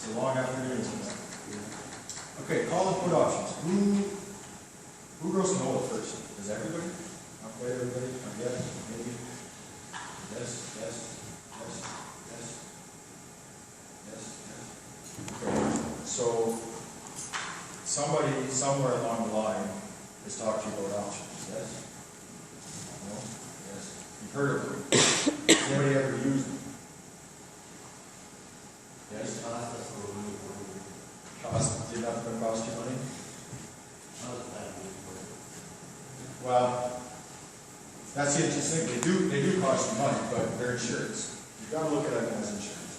So long after doing something. Okay, call and put options. Who grows canola first? Does everybody? Not quite everybody? Not yet? Maybe? Yes, yes, yes, yes, yes, yes. Okay, so somebody somewhere along the line has talked to you about options, yes? No? Yes. You've heard of them. Has anybody ever used them? Yes? Cost, did not cost you money? Well, that's the interesting thing. They do cost you money, but they're insurance. You've got to look at it as insurance.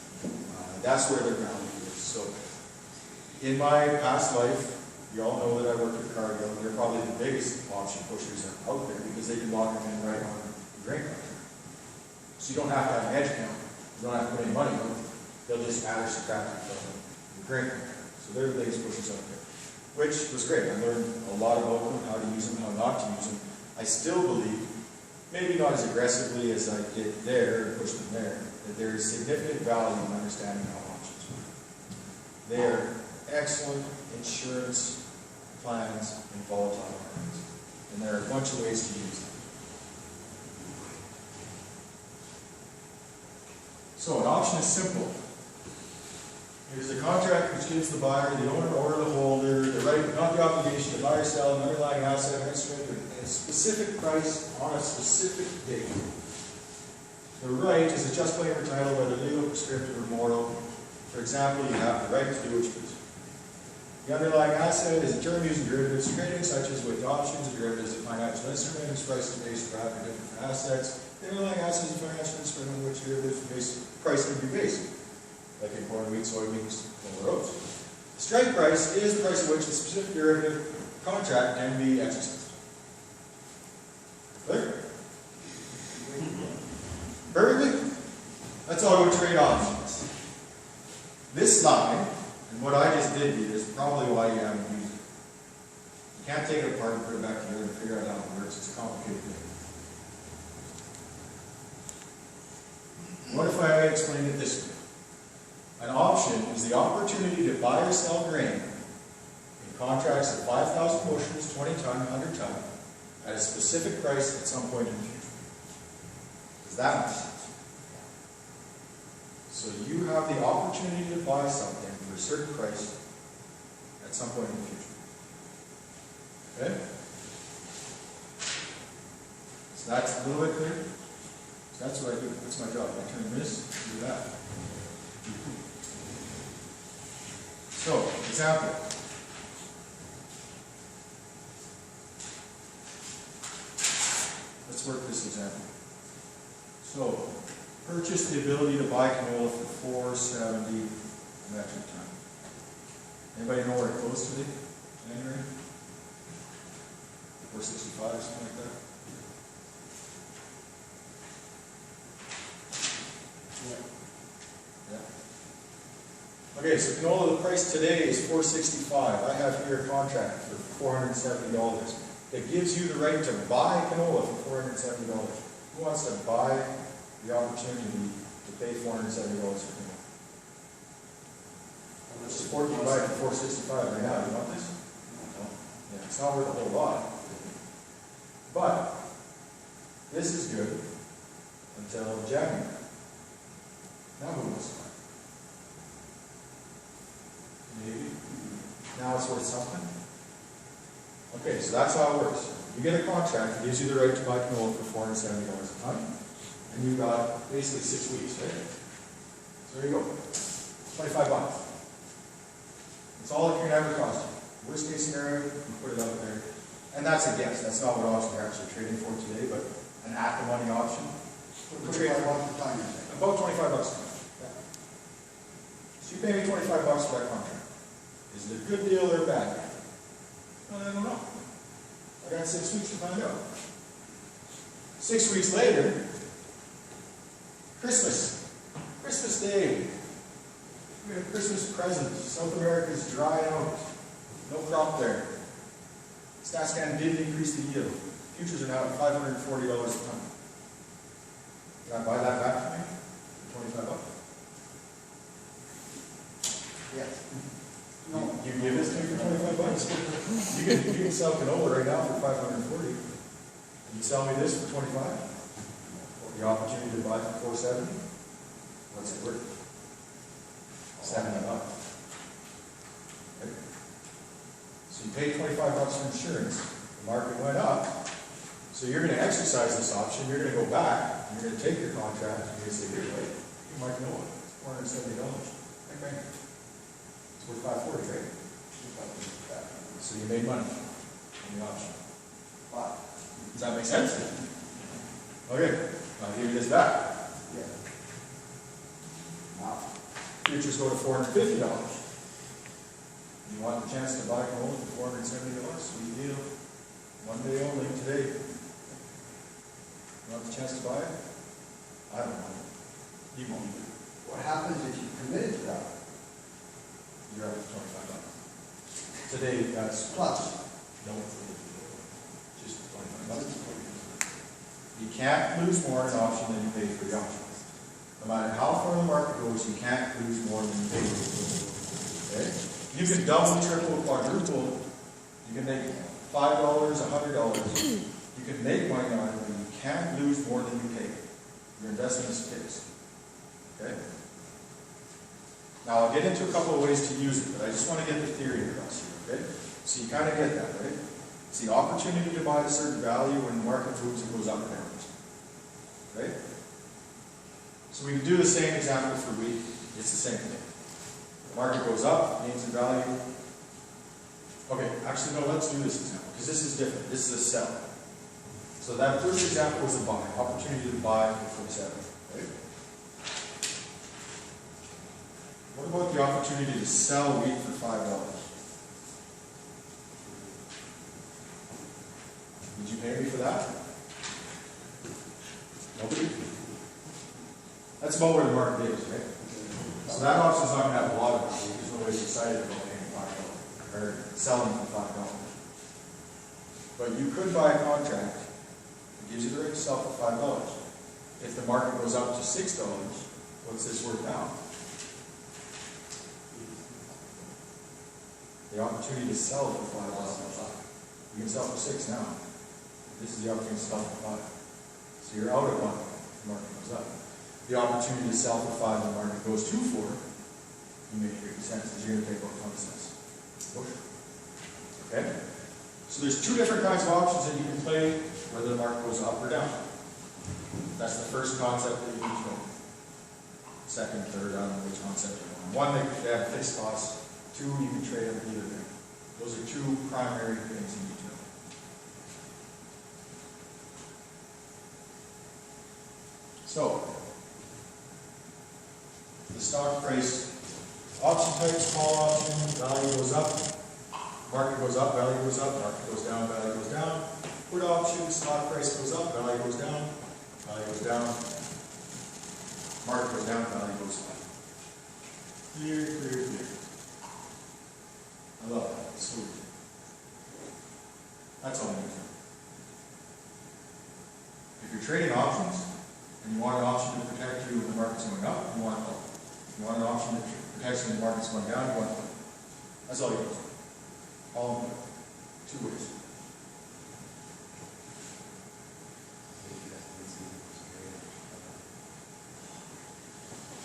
That's where their value is. So, in my past life, you all know that I worked with Cargill, and they're probably the biggest option pushers out there because they can lock them in right on the grain contract. So you don't have to have an edge account. You don't have to put any money on it. They'll just add or subtract it from the grain contract. So they're the biggest pushers out there, which was great. I learned a lot about them, how to use them, how not to use them. I still believe, maybe not as aggressively as I did there and pushed them there, that there is significant value in understanding how options work. They are excellent insurance plans in volatile markets, and there are a bunch of ways to use them. So an option is simple. It is a contract which gives the buyer, the owner, or the holder the right, not the obligation, to buy or sell an underlying asset or instrument at a specific price on a specific date. The right is a just claim or title, whether legal, prescriptive, or moral. For example, you have the right to do what you please. The underlying asset is a term used in derivatives trading, such as with options. A derivative is a financial instrument whose price is based on different assets. The underlying asset is a financial instrument on which derivatives price can be based, like in corn, wheat, soybeans, or oats. The strike price is the price at which the specific derivative contract can be exercised. Clear? Perfectly? Let's all go trade options. This slide, and what I just did here, is probably why you haven't used it. You can't take it apart and put it back together and figure out how it works. It's a complicated thing. What if I explained it this way? An option is the opportunity to buy or sell grain in contracts of 5,000 bushels, 20 ton, 100 ton, at a specific price at some point in the future. Does that make sense? So you have the opportunity to buy something for a certain price at some point in the future. Okay? So that's a little bit clear. So that's what I do. That's my job. I turn this, do that. So, example. Let's work this example. So, purchase the ability to buy canola for $4.70 metric ton. Anybody know where it goes today? January? $4.65, something like that? Yeah. Okay, so canola, the price today is $4.65. I have here a contract for $470 that gives you the right to buy canola for $470. Who wants to buy the opportunity to pay $470 for canola? Let's support you buy it for $4.65 right now. You want this? No. Yeah, it's not worth a whole lot. But this is good until January. Now who wants to buy? Maybe. Now it's worth something. Okay, so that's how it works. You get a contract that gives you the right to buy canola for $470 a ton, and you've got basically 6 weeks, right? So there you go. $25. It's all it can ever cost you. Worst case scenario, you put it out there. And that's a guess. That's not what options are actually trading for today, but an at-the-money option. $25 a ton, you say? About $25 a ton. Yeah. So you pay me $25 for that contract. Is it a good deal or a bad deal? Well, I don't know. I got 6 weeks to find out. 6 weeks later, Christmas Day. We have Christmas presents. South America's dry out. No crop there. StatsCan didn't increase the yield. Futures are now at $540 a ton. Can I buy that back from you for $25? Yes. No. You give this to me for $25? You can sell canola right now for $540. You sell me this for $25? The opportunity to buy for $470? What's it worth? $70. Okay. So you pay $25 for insurance, the market went up, so you're going to exercise this option, you're going to go back, and you're going to take your contract, and you're going to say, here, wait, you might know it, $470. Bang, bang. It's worth $540, right? So you made money on the option. Wow. Does that make sense? Okay, I'll give you this back. Yeah. Wow. Futures go to $450. You want the chance to buy canola for $470? Sweet deal. One day only, today. You want the chance to buy it? I don't know. You won't. What happens if you committed to that? You're out for $25. Today, that's Plus, no. Just $25. You can't lose more in an option than you paid for the option. No matter how far the market goes, you can't lose more than you paid for. Okay? You can double, triple, quadruple. You can make $5, $100. You can make money on it, but you can't lose more than you paid. Your investment is fixed. Okay? Now I'll get into a couple of ways to use it, but I just want to get the theory across here. Okay? So you kind of get that, right? It's the opportunity to buy at a certain value when the market moves and goes up and down. Right? So we can do the same example for wheat. It's the same thing. The market goes up, gains in value. Okay, actually no, let's do this example, because this is different. This is a sell. So that first example was a buy, opportunity to buy for $7. Right? What about the opportunity to sell wheat for $5? Would you pay me for that? Nobody? That's about where the market is, right? So that option's not going to have a lot of value because nobody's excited about paying $5 or selling for $5. But you could buy a contract that gives you the right to sell for $5. If the market goes up to $6, what's this worth now? The opportunity to sell for $5. You can sell for $6 now. This is the opportunity to sell for $5. So you're out at $1. The market goes up. The opportunity to sell for $5 when the market goes to $4, you make 50 cents because you're going to take about 20 cents. Okay? So there's two different kinds of options that you can play, whether the market goes up or down. That's the first concept that you need to know. Second, third, I don't know which concept you want. One, they have fixed costs. Two, you can trade them either way. Those are two primary things you need to know. So, the stock price, option type, small option, value goes up, market goes up, value goes up, market goes down, value goes down. Put option, stock price goes up, value goes down, value goes down, market goes down, value goes up. Clear, clear, clear. I love that. It's sweet. That's all I need. If you're trading options, and you want an option to protect you when the market's going up, you want put. You want an option that protects you when the market's going down, you want put. That's all you need. All in two ways.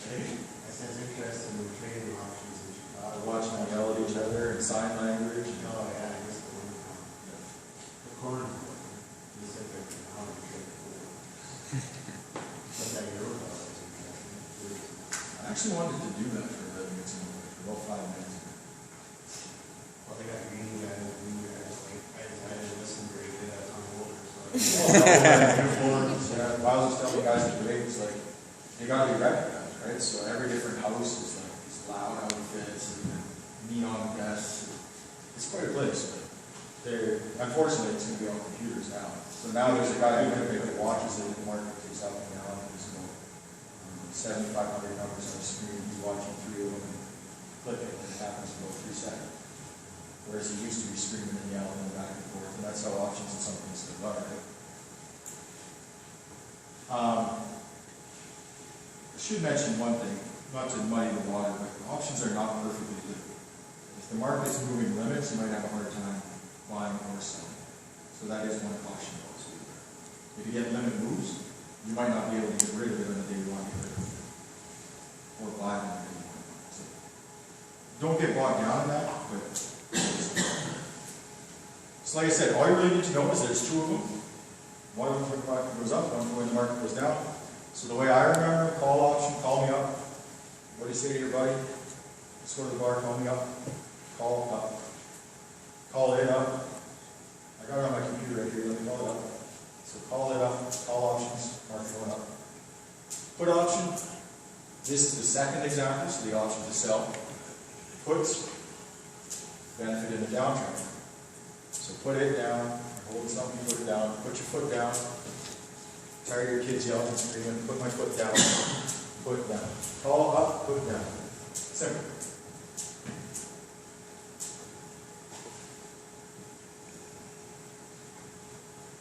Hey, I sense interest in the trading options in Chicago. watching them yell at each other and sign language. Oh, yeah, I guess the one the corner specific and how to trade forward. But that euro dollar is interesting. I actually wanted to do that for a living. It's for about 5 minutes. Well, they got green guys, like, I didn't listen very good at Tom Wolter, so. Yeah, I was just telling guys at the rate, it's like, you gotta be recognized, right? So every different house is like these loud outfits and neon vests. It's quite a place, but unfortunately, it's gonna be on computers now. So now there's a guy in Winnipeg that watches it, the market takes up and down, and there's about 7,500 numbers on the screen, he's watching 3 of them and flipping, and it happens in about 3 seconds. Whereas he used to be screaming and yelling and back and forth, and that's how options and some things still are, right? I should mention one thing, not to muddy the water, but options are not perfectly If the market is moving limits, you might have a hard time buying or selling. So that is one caution also. If you get limit moves, you might not be able to get rid of it on the day you want to get rid of it. Or buy it on the day you want to buy it. So don't get bogged down in that, but so like I said, all you really need to know is there's two of them. One of them when the market goes up, one when the market goes down. So the way I remember, call option, call me up. What do you say to your buddy? Let's go to the bar, call me up. Call up. Call it up. I got it on my computer right here, let me call it up. So call it up, call options, market going up. Put option, this is the second example, so the option to sell. Puts, benefit in the downtrend. So put it down, hold something, put it down, put your foot down. Tired of your kids yelling and screaming, put my foot down, put down. Call up, put down. Simple.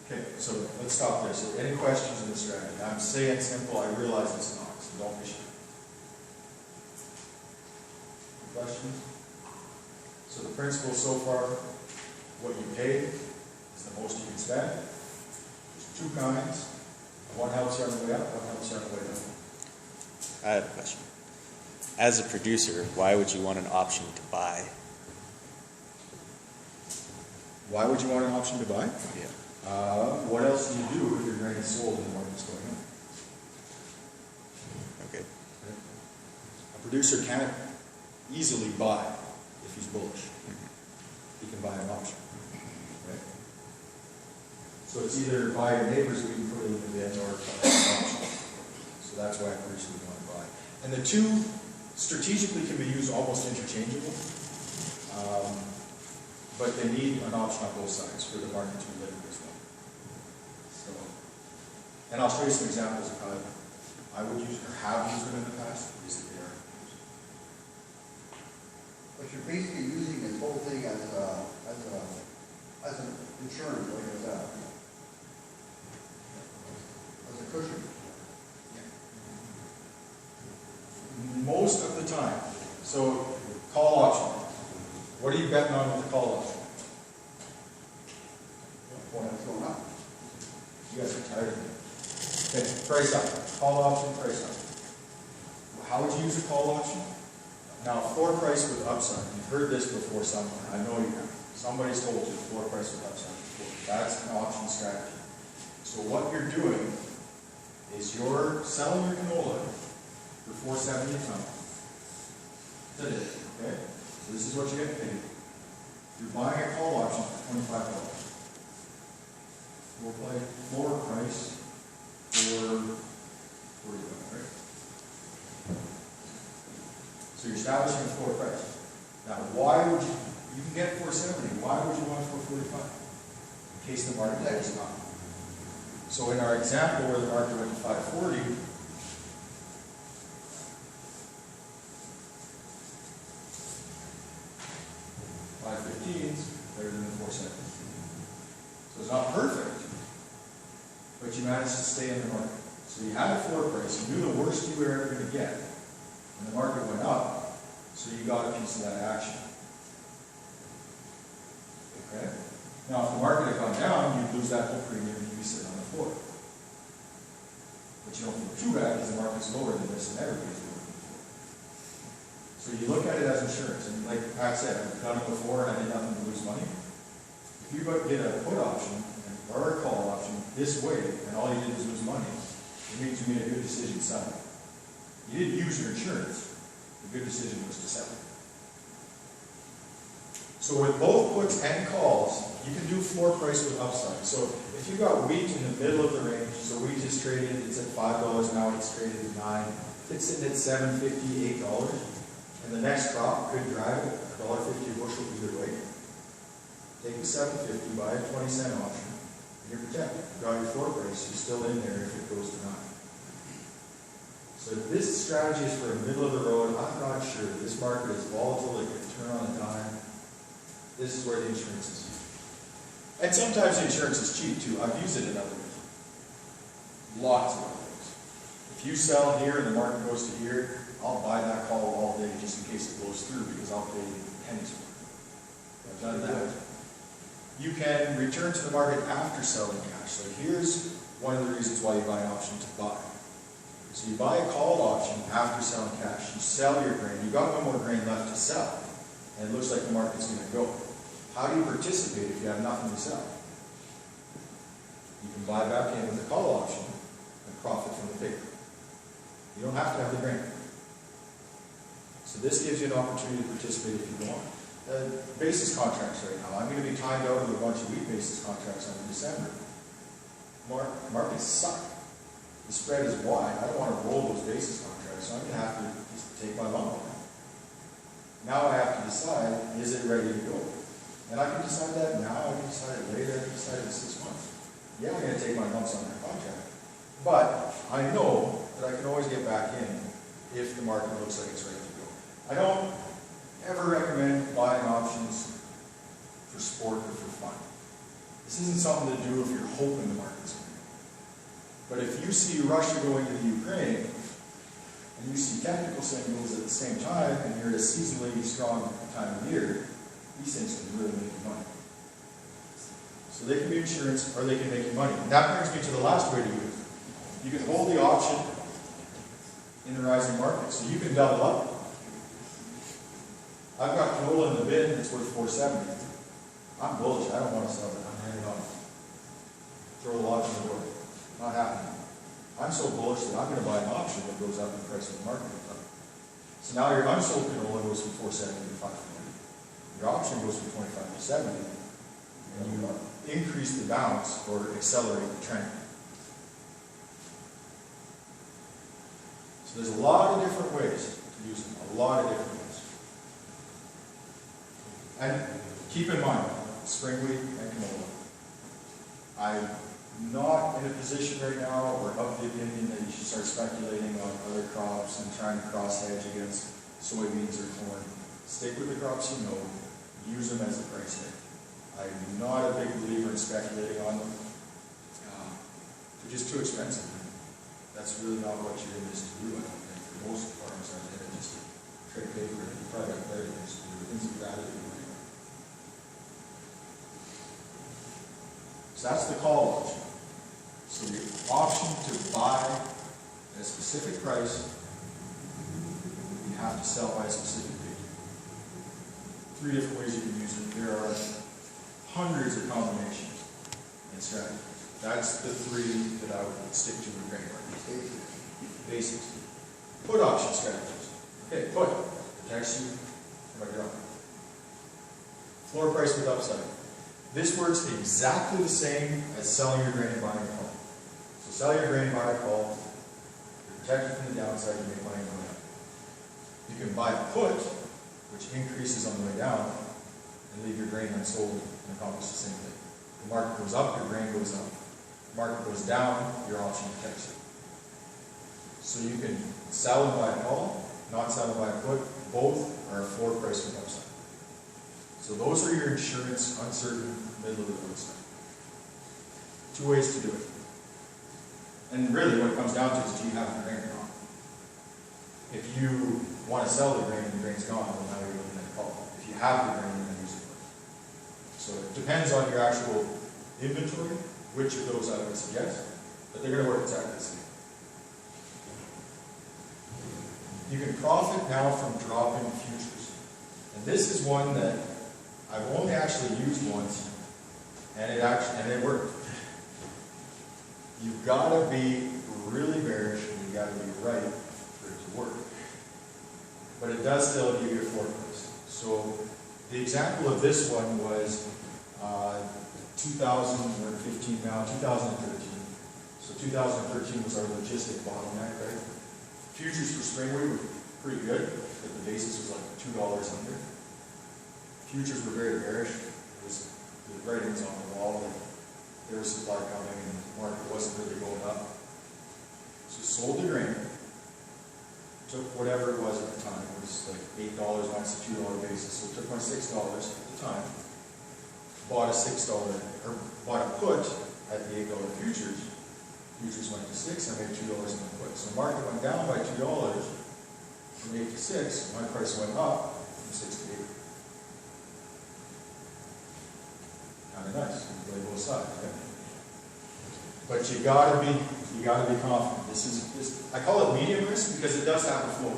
Okay, so let's stop there. So any questions on the strategy? I'm saying simple, I realize it's not, so don't be sure. Questions? So the principle so far, what you pay is the most you can spend. There's two kinds. One helps you on the way up, one helps you on the way down. I have a question. As a producer, why would you want an option to buy? Why would you want an option to buy? Yeah. What else do you do if you're getting sold and the market's going up? Okay. A producer can't easily buy if he's bullish. He can buy an option. Right? So it's either buy your neighbors or you can put it in the bin or buy an option. So that's why a producer would want to buy. And the two strategically can be used almost interchangeable. But they need an option on both sides for the market to be liquid as well. So, and I'll show you some examples of how I would use or have used them in the past. These are there. But you're basically using this whole thing as an insurance, like as a cushion. Most of the time. So, call option. What are you betting on with the call option? Well, it's going up. You guys are tired of me. Okay, price up. Call option, price up. How would you use a call option? Now, floor price with upside. You've heard this before somewhere. I know you have. Somebody's told you floor price with upside before. That's an option strategy. So what you're doing is you're selling your canola for $4.70 a ton today. Okay? So this is what you get paid. You're buying a call option for $25. Floor price for $40, right? So you're establishing a floor price. Now, why would you can get $4.70, why would you want it for $45? In case the market goes up. So in our example where the market went to $5.40, $5.15s better than the $4.70. So it's not perfect, but you managed to stay in the market. So you had a floor price, you knew the worst you were ever going to get, and the market went up, so you got a piece of that action. Okay? Now, if the market had gone down, you'd lose that whole premium and you'd be sitting on the floor. But you don't feel too bad because the market's lower than this and everybody's lower than the floor. So you look at it as insurance, and like Pat said, I've done it before and I did nothing to lose money. If you get a put option or a call option this way, and all you did was lose money, it means you made a good decision selling. You didn't use your insurance. The good decision was to sell it. So with both puts and calls, you can do floor price with upside. So if you got wheat in the middle of the range, so wheat is traded, it's at $5, now it's traded at $9. It's sitting at $7.50, $8, and the next crop could drive it $1.50 a bushel either way. Take the $7.50, buy a 20-cent option, and you're protected. You got your floor price, you're still in there if it goes to $9. So if this strategy is for a middle of the road, I'm not sure. This market is volatile, it can turn on a dime. This is where the insurance is used. And sometimes the insurance is cheap too. I've used it in other ways. Lots of other ways. If you sell here and the market goes to here, I'll buy that call all day just in case it goes through because I'll pay pennies for it. I've done that. You can return to the market after selling cash. So here's one of the reasons why you buy an option to buy. So you buy a called option after selling cash. You sell your grain. You've got no more grain left to sell. And it looks like the market's going to go. How do you participate if you have nothing to sell? You can buy back in with a call option and profit from the paper. You don't have to have the grain. So this gives you an opportunity to participate if you want. Basis contracts right now. I'm going to be timed out with a bunch of wheat basis contracts in December. Markets suck. The spread is wide. I don't want to roll those basis contracts, so I'm going to have to just take my lump. Now I have to decide, is it ready to go? And I can decide that now, I can decide it later, I can decide it in 6 months. Yeah, I'm going to take my lumps on that contract. But I know that I can always get back in if the market looks like it's ready to go. I don't ever recommend buying options for sport or for fun. This isn't something to do if you're hoping the market's going to go. But if you see Russia going to the Ukraine, and you see technical signals at the same time, and you're at a seasonally strong time of year, these things can really make you money. So they can be insurance, or they can make you money. And that brings me to the last way to use it. You can hold the option in the rising market, so you can double up. I've got canola in the bin that's worth $4.70. I'm bullish. I don't want to sell it. I'm hanging on. Throw the option away. Not happening. I'm so bullish that I'm going to buy an option that goes up in the price of the market. So now your unsold canola goes from $4.70 to $5.40. Your option goes from $25 to $70, and you increase the balance or accelerate the trend. So there's a lot of different ways to use them. A lot of different ways. And keep in mind, spring wheat and canola. I'm not in a position right now or of the opinion that you should start speculating on other crops and trying to cross-hedge against soybeans or corn. Stick with the crops you know. Use them as a price hedge. I'm not a big believer in speculating on them. They're just too expensive. That's really not what you're in this to do, I don't think. For most farmers are in it just to trade paper, and you probably got better things to do, things you'd rather do. So that's the call option. So the option to buy at a specific price, you have to sell by a specific date. 3 different ways you can use it. There are hundreds of combinations and strategies. That's the 3 that I would stick to with grain markets. Basics. Put option strategies. Okay, put. Protects you from your own. Floor price with upside. This works exactly the same as selling your grain and buying a call. So sell your grain, buy a call. You're protected from the downside, you make money on the way up. You can buy a put, which increases on the way down, and leave your grain unsold and accomplish the same thing. The market goes up, your grain goes up. The market goes down, your option protects you. So you can sell and buy a call, not sell and buy a put. Both are a floor price with upside. So those are your insurance, uncertain, middle of the road stuff. 2 ways to do it. And really what it comes down to is, do you have the grain or not? If you want to sell the grain and the grain's gone, well, now you're looking at a call. If you have the grain, you're going to use it. So it depends on your actual inventory, which of those I would suggest, but they're going to work exactly the same. You can profit now from dropping futures. And this is one that I've only actually used once, and it worked. You've got to be really bearish, and you've got to be right for it to work. But it does still give you a floor price. So the example of this one was 2015 now, 2013. So 2013 was our logistic bottleneck, right? Futures for spring wheat were pretty good, but the basis was like $2 under. Futures were very bearish. It was the writings on the wall that there was supply coming and the market wasn't really going up. So sold the grain, took whatever it was at the time. It was like $8 minus a $2 basis. So it took my $6 at the time, bought a $6 or bought a put at the $8 futures. Futures went to 6, I made $2 in the put. So the market went down by $2 from 8 to 6. My price went up from 6 to 8. sides, right? But you gotta be confident. I call it medium risk because it does have a floor.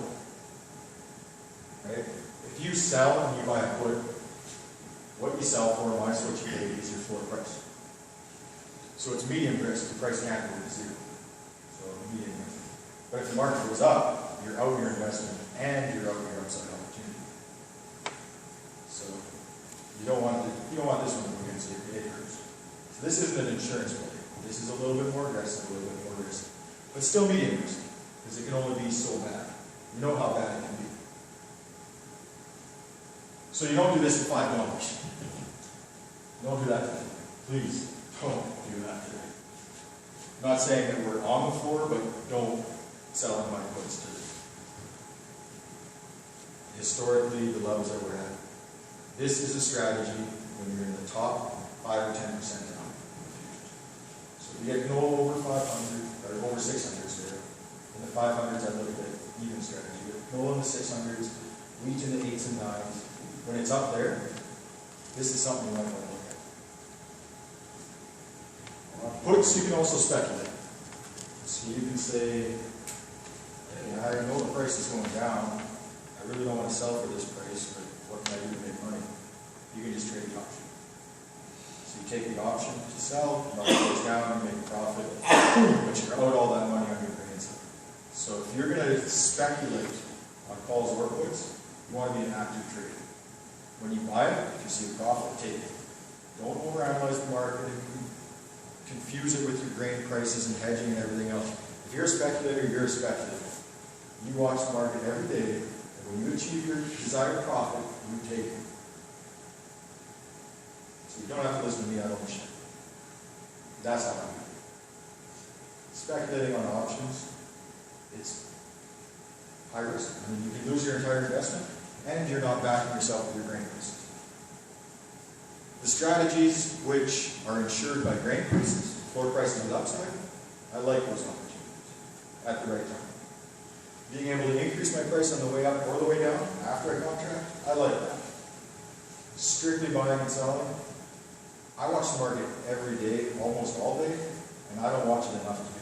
Right? If you sell and you buy a put, what you sell for minus what you pay is your floor price. So it's medium risk, the price can't go to zero. So medium risk. But if the market goes up, you're out your investment and you're out your upside opportunity. So you don't want this one to go against it hurts. So this isn't an insurance play. This is a little bit more aggressive, a little bit more risk. But still medium risk, because it can only be so bad. You know how bad it can be. So you don't do this at $5. Don't do that today. Please, don't do that today. I'm not saying that we're on the floor, but don't sell and buy puts today. Historically, the levels that we're at. This is a strategy when you're in the top 5 or 10% down. So if you get no over 500, or over 600s there, in the 500s I look at even strategy. No in the 600s, reach in the 8s and 9s. When it's up there, this is something you might want to look at. Puts, you can also speculate. So you can say, hey, I know the price is going down. I really don't want to sell for this price, but what can I do to make money? You can just trade the option. So you take the option to sell, the market goes down, you make a profit, but you're out all that money on your brains. So if you're going to speculate on calls or puts, you want to be an active trader. When you buy it, if you see a profit, take it. Don't overanalyze the market and confuse it with your grain prices and hedging and everything else. If you're a speculator, you're a speculator. You watch the market every day, and when you achieve your desired profit, you take it. So you don't have to listen to me, I don't shit. That's how I do it. Speculating on options, it's high risk. I mean, you can lose your entire investment, and you're not backing yourself with your grain prices. The strategies which are insured by grain prices, floor prices with upside, I like those opportunities at the right time. Being able to increase my price on the way up or the way down after a contract, I like that. Strictly buying and selling, I watch the market every day, almost all day, and I don't watch it enough to